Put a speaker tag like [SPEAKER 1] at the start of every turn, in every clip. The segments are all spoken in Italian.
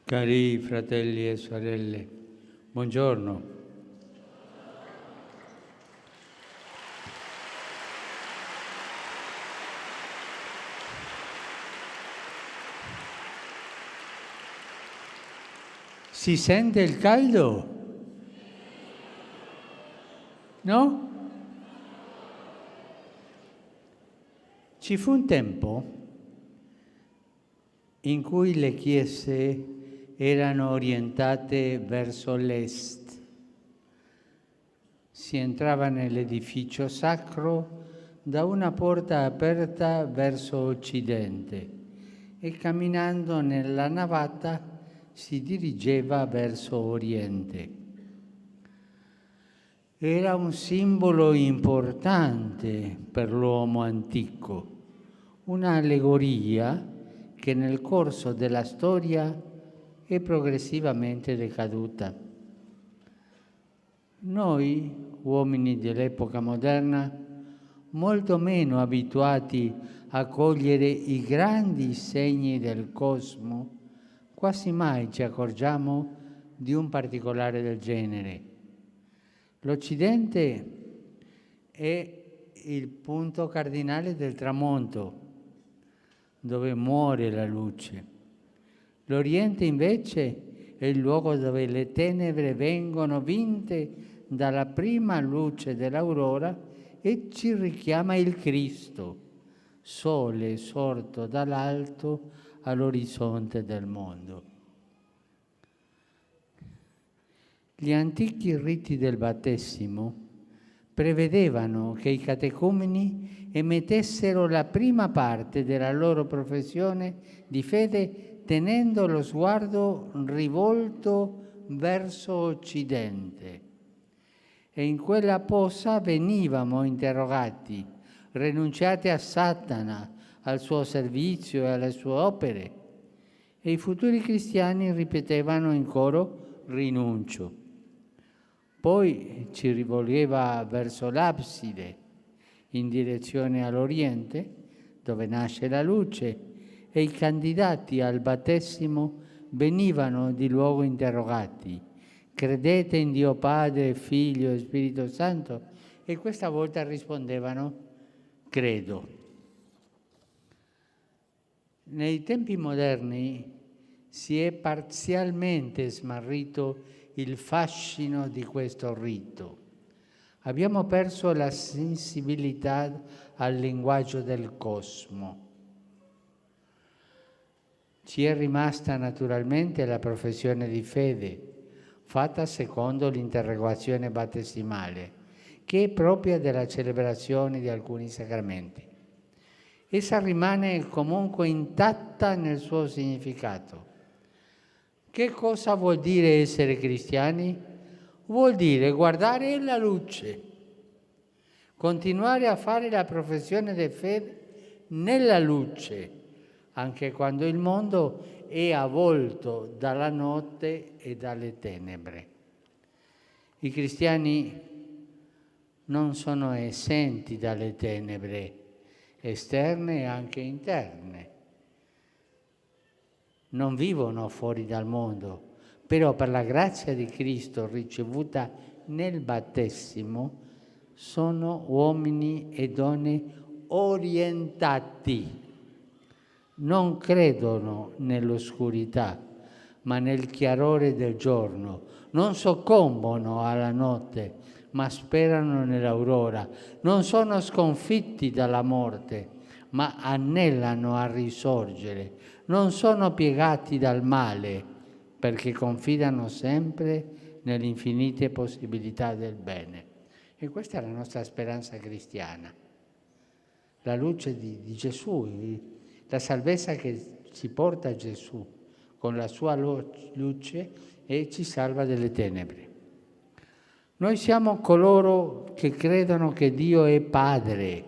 [SPEAKER 1] Cari fratelli e sorelle, buongiorno. Si sente il caldo? No? Ci fu un tempo in cui le chiese erano orientate verso l'est. Si entrava nell'edificio sacro da una porta aperta verso occidente e camminando nella navata si dirigeva verso oriente. Era un simbolo importante per l'uomo antico, un'allegoria che nel corso della storia è progressivamente decaduta. Noi, uomini dell'epoca moderna, molto meno abituati a cogliere i grandi segni del cosmo, quasi mai ci accorgiamo di un particolare del genere. L'Occidente è il punto cardinale del tramonto, dove muore la luce. L'Oriente invece è il luogo dove le tenebre vengono vinte dalla prima luce dell'aurora e ci richiama il Cristo, sole sorto dall'alto all'orizzonte del mondo. Gli antichi riti del battesimo prevedevano che i catecumeni emettessero la prima parte della loro professione di fede tenendo lo sguardo rivolto verso occidente. E in quella posa venivamo interrogati, rinunciate a Satana, al suo servizio e alle sue opere. E i futuri cristiani ripetevano in coro rinuncio. Poi ci rivolgeva verso l'abside, in direzione all'oriente, dove nasce la luce, e i candidati al battesimo venivano di nuovo interrogati. Credete in Dio Padre, Figlio e Spirito Santo? E questa volta rispondevano, credo. Nei tempi moderni si è parzialmente smarrito il fascino di questo rito. Abbiamo perso la sensibilità al linguaggio del cosmo. Ci è rimasta naturalmente la professione di fede, fatta secondo l'interrogazione battesimale, che è propria della celebrazione di alcuni sacramenti. Essa rimane comunque intatta nel suo significato. Che cosa vuol dire essere cristiani? Vuol dire guardare la luce, continuare a fare la professione di fede nella luce, anche quando il mondo è avvolto dalla notte e dalle tenebre. I cristiani non sono esenti dalle tenebre esterne e anche interne. Non vivono fuori dal mondo, però per la grazia di Cristo ricevuta nel battesimo sono uomini e donne orientati. Non credono nell'oscurità, ma nel chiarore del giorno. Non soccombono alla notte, ma sperano nell'aurora. Non sono sconfitti dalla morte, ma anelano a risorgere. Non sono piegati dal male, perché confidano sempre nelle infinite possibilità del bene. E questa è la nostra speranza cristiana. La luce di Gesù, la salvezza che ci porta a Gesù con la sua luce e ci salva dalle tenebre. Noi siamo coloro che credono che Dio è Padre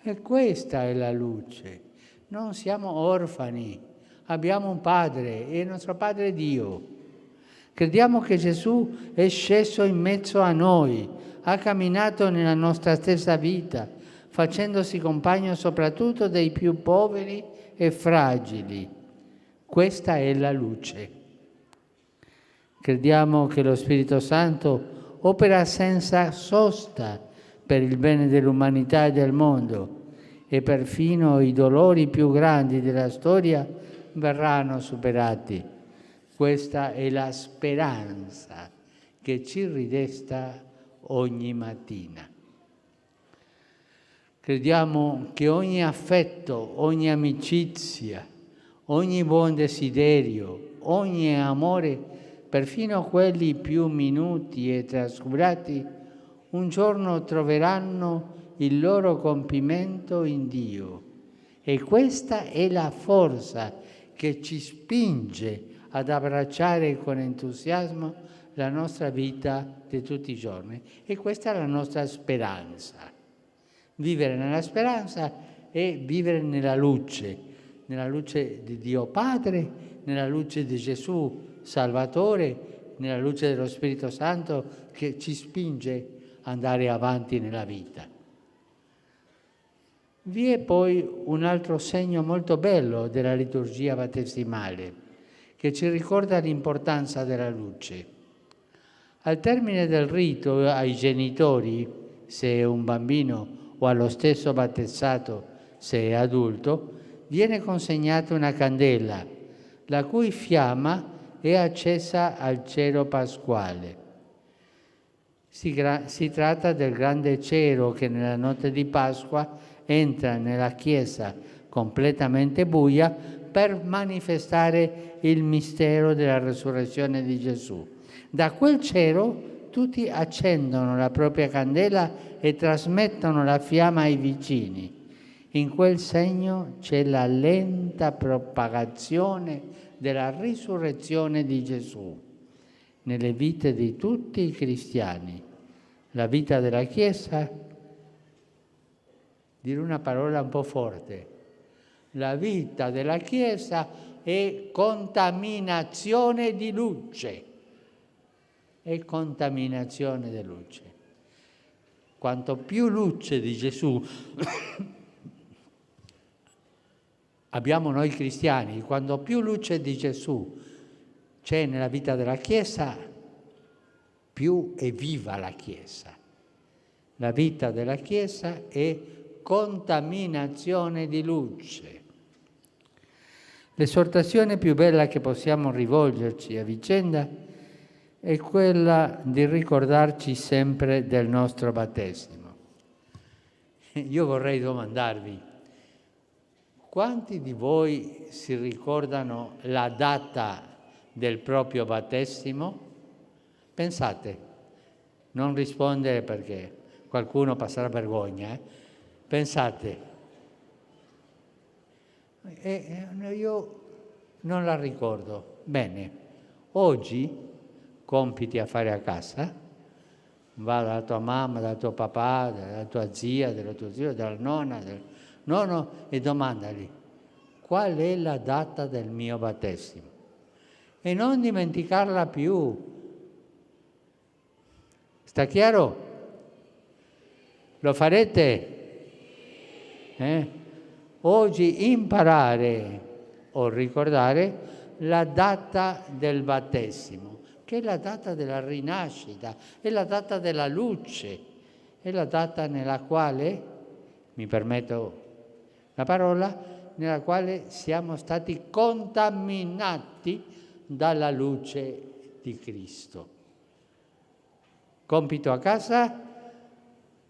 [SPEAKER 1] e questa è la luce. Non siamo orfani, abbiamo un Padre e il nostro Padre è Dio. Crediamo che Gesù è sceso in mezzo a noi, ha camminato nella nostra stessa vita, facendosi compagno soprattutto dei più poveri e fragili. Questa è la luce. Crediamo che lo Spirito Santo opera senza sosta per il bene dell'umanità e del mondo, e perfino i dolori più grandi della storia verranno superati. Questa è la speranza che ci ridesta ogni mattina. Crediamo che ogni affetto, ogni amicizia, ogni buon desiderio, ogni amore, perfino quelli più minuti e trascurati, un giorno troveranno il loro compimento in Dio. E questa è la forza che ci spinge ad abbracciare con entusiasmo la nostra vita di tutti i giorni. E questa è la nostra speranza. Vivere nella speranza e vivere nella luce di Dio Padre, nella luce di Gesù Salvatore, nella luce dello Spirito Santo che ci spinge ad andare avanti nella vita. Vi è poi un altro segno molto bello della liturgia battesimale che ci ricorda l'importanza della luce. Al termine del rito ai genitori, se è un bambino, o allo stesso battezzato, se è adulto, viene consegnata una candela, la cui fiamma è accesa al cero pasquale. Si tratta del grande cero che nella notte di Pasqua entra nella Chiesa completamente buia per manifestare il mistero della resurrezione di Gesù. Da quel cero tutti accendono la propria candela e trasmettono la fiamma ai vicini. In quel segno c'è la lenta propagazione della risurrezione di Gesù nelle vite di tutti i cristiani. La vita della Chiesa, dire una parola un po' forte, la vita della Chiesa è contaminazione di luce. È contaminazione di luce. Quanto più luce di Gesù abbiamo noi cristiani, quanto più luce di Gesù c'è nella vita della Chiesa, più è viva la Chiesa. La vita della Chiesa è contaminazione di luce. L'esortazione più bella che possiamo rivolgerci a vicenda è quella di ricordarci sempre del nostro battesimo. Io vorrei domandarvi, quanti di voi si ricordano la data del proprio battesimo? Pensate, non rispondere perché qualcuno passerà vergogna. Pensate, io non la ricordo. Bene, oggi compiti a fare a casa, va dalla tua mamma, dal tuo papà, dalla tua zia, dello tuo zio, dalla nonna, del nonno e domandali qual è la data del mio battesimo e non dimenticarla più. Sta chiaro? Lo farete? Oggi imparare o ricordare la data del battesimo, che è la data della rinascita, è la data della luce, è la data nella quale, mi permetto la parola, nella quale siamo stati contaminati dalla luce di Cristo. Compito a casa,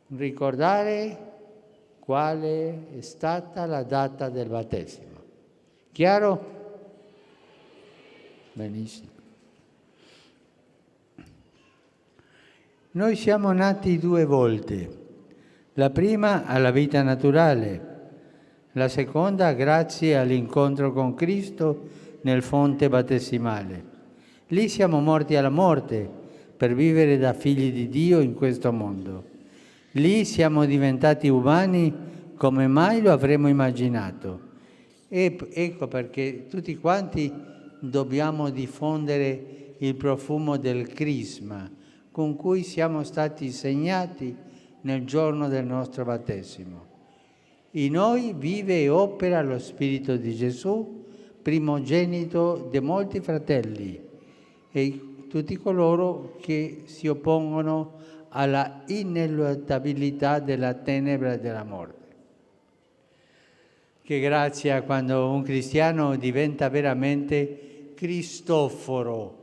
[SPEAKER 1] ricordare quale è stata la data del battesimo. Chiaro? Benissimo. Noi siamo nati 2 volte, la prima alla vita naturale, la seconda grazie all'incontro con Cristo nel fonte battesimale. Lì siamo morti alla morte per vivere da figli di Dio in questo mondo. Lì siamo diventati umani come mai lo avremmo immaginato. E ecco perché tutti quanti dobbiamo diffondere il profumo del crisma con cui siamo stati segnati nel giorno del nostro battesimo. In noi vive e opera lo Spirito di Gesù primogenito di molti fratelli e tutti coloro che si oppongono alla ineluttabilità della tenebra e della morte. Che grazia quando un cristiano diventa veramente Cristoforo.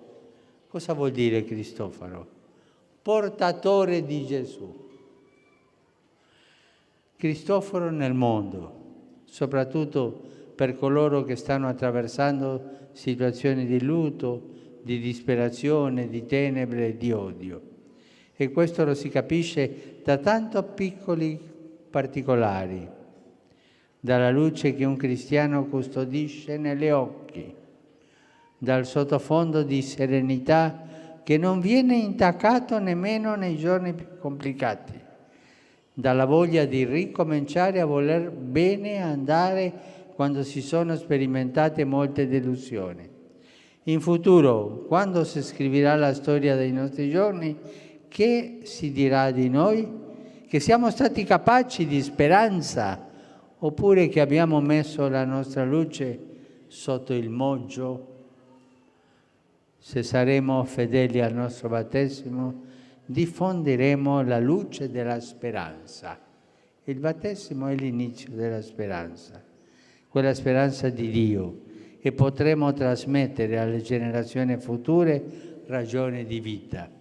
[SPEAKER 1] Cosa vuol dire Cristoforo? Portatore di Gesù. Cristoforo nel mondo, soprattutto per coloro che stanno attraversando situazioni di lutto, di disperazione, di tenebre e di odio. E questo lo si capisce da tanto piccoli particolari, dalla luce che un cristiano custodisce negli occhi, dal sottofondo di serenità che non viene intaccato nemmeno nei giorni più complicati, dalla voglia di ricominciare a voler bene andare quando si sono sperimentate molte delusioni. In futuro, quando si scriverà la storia dei nostri giorni, che si dirà di noi? Che siamo stati capaci di speranza oppure che abbiamo messo la nostra luce sotto il moggio? Se saremo fedeli al nostro battesimo, diffonderemo la luce della speranza. Il battesimo è l'inizio della speranza, quella speranza di Dio, e potremo trasmettere alle generazioni future ragioni di vita.